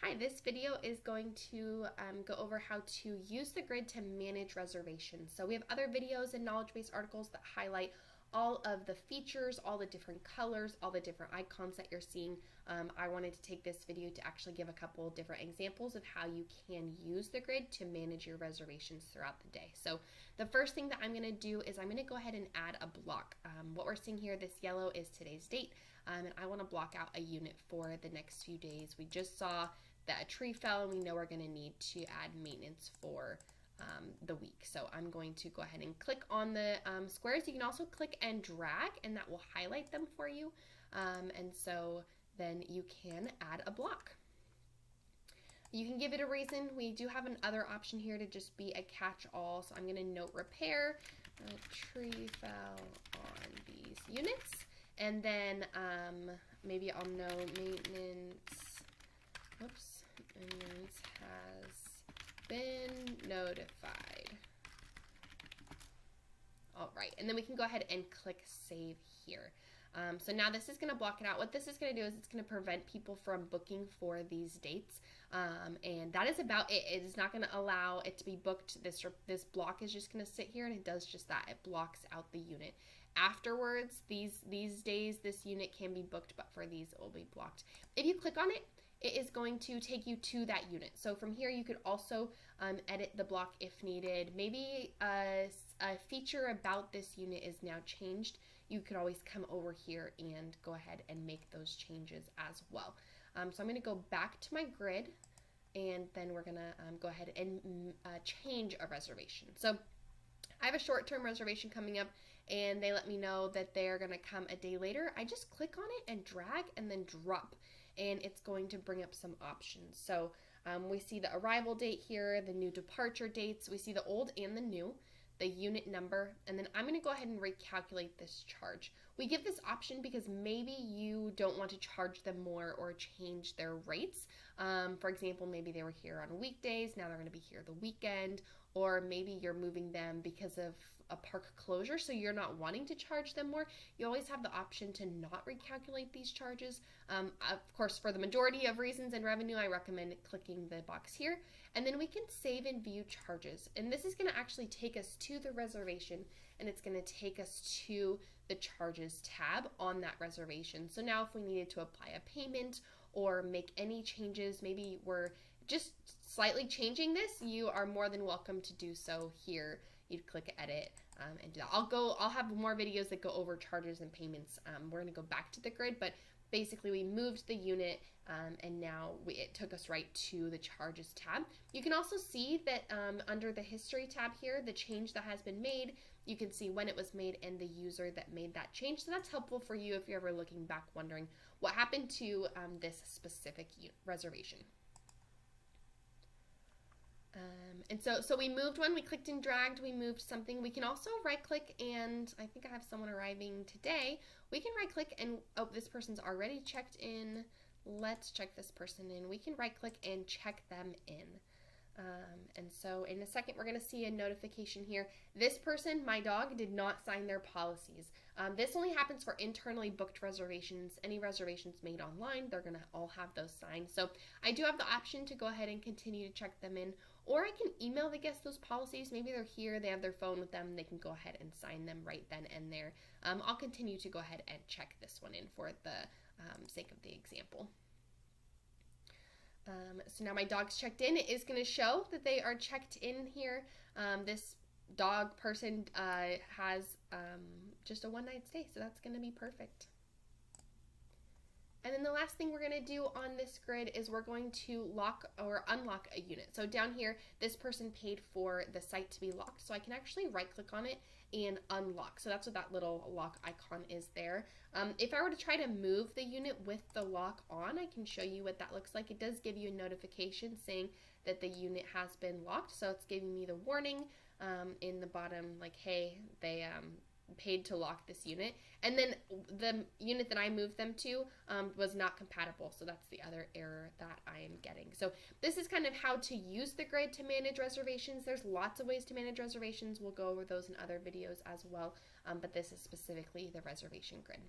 Hi, this video is going to go over how to use the grid to manage reservations. So we have other videos and knowledge-based articles that highlight all of the features, all the different colors, all the different icons that you're seeing. I wanted to take this video to actually give a couple different examples of how you can use the grid to manage your reservations throughout the day. So the first thing that I'm going to do is I'm going to go ahead and add a block. What we're seeing here, this yellow is today's date, and I want to block out a unit for the next few days. We just saw that a tree fell and we know we're going to need to add maintenance for the week. So I'm going to go ahead and click on the squares. You can also click and drag and that will highlight them for you. And so then you can add a block. You can give it a reason. We do have another option here to just be a catch-all. So I'm going to note repair, tree fell on these units. And then maybe I'll note maintenance has been notified. All right, and then we can go ahead and click save here. So now this is going to block it out. What this is going to do is it's going to prevent people from booking for these dates, and that is about it. It is not going to allow it to be booked. This block is just going to sit here, and it does just that. It blocks out the unit. Afterwards, these days, this unit can be booked, but for these, it will be blocked. If you click on it, it is going to take you to that unit. So from here, you could also edit the block if needed. Maybe a feature about this unit is now changed. You could always come over here and go ahead and make those changes as well. So I'm going to go back to my grid, and then we're going to go ahead and change a reservation. So I have a short-term reservation coming up, and they let me know that they're going to come a day later. I just click on it and drag and then drop, and it's going to bring up some options. So we see the arrival date here, the new departure dates, we see the old and the new, the unit number, and then I'm going to go ahead and recalculate this charge. We give this option because maybe you don't want to charge them more or change their rates. For example, maybe they were here on weekdays, now they're going to be here the weekend, or maybe you're moving them because of a park closure, so you're not wanting to charge them more. You always have the option to not recalculate these charges. Of course, for the majority of reasons and revenue, I recommend clicking the box here, and then we can save and view charges. And this is going to actually take us to the reservation, and it's going to take us to the charges tab on that reservation. So now if we needed to apply a payment or make any changes, maybe we're just slightly changing this, you are more than welcome to do so here. You'd click edit and do that. I'll have more videos that go over charges and payments. We're going to go back to the grid, but basically we moved the unit and now it took us right to the charges tab. You can also see that under the history tab here, the change that has been made, you can see when it was made and the user that made that change. So that's helpful for you if you're ever looking back wondering what happened to this specific reservation. And so we moved one, we clicked and dragged, we moved something. We can also right click, and I think I have someone arriving today. We can right click and, oh, this person's already checked in. Let's check this person in. We can right click and check them in. And so in a second, we're going to see a notification here. This person, my dog, did not sign their policies. This only happens for internally booked reservations. Any reservations made online, they're going to all have those signed. So I do have the option to go ahead and continue to check them in, or I can email the guests those policies. Maybe they're here, they have their phone with them, they can go ahead and sign them right then and there. I'll continue to go ahead and check this one in for the sake of the example. So now my dog's checked in. It is going to show that they are checked in here. This dog person has just a one-night stay, so that's going to be perfect. And then the last thing we're going to do on this grid is we're going to lock or unlock a unit. So down here, this person paid for the site to be locked, so I can actually right-click on it and unlock. So that's what that little lock icon is there. If I were to try to move the unit with the lock on, I can show you what that looks like. It does give you a notification saying that the unit has been locked, so it's giving me the warning in the bottom, like, hey, they paid to lock this unit, and then the unit that I moved them to was not compatible, so that's the other error that I am getting. So this is kind of how to use the grid to manage reservations. There's lots of ways to manage reservations. We'll go over those in other videos as well, but this is specifically the reservation grid.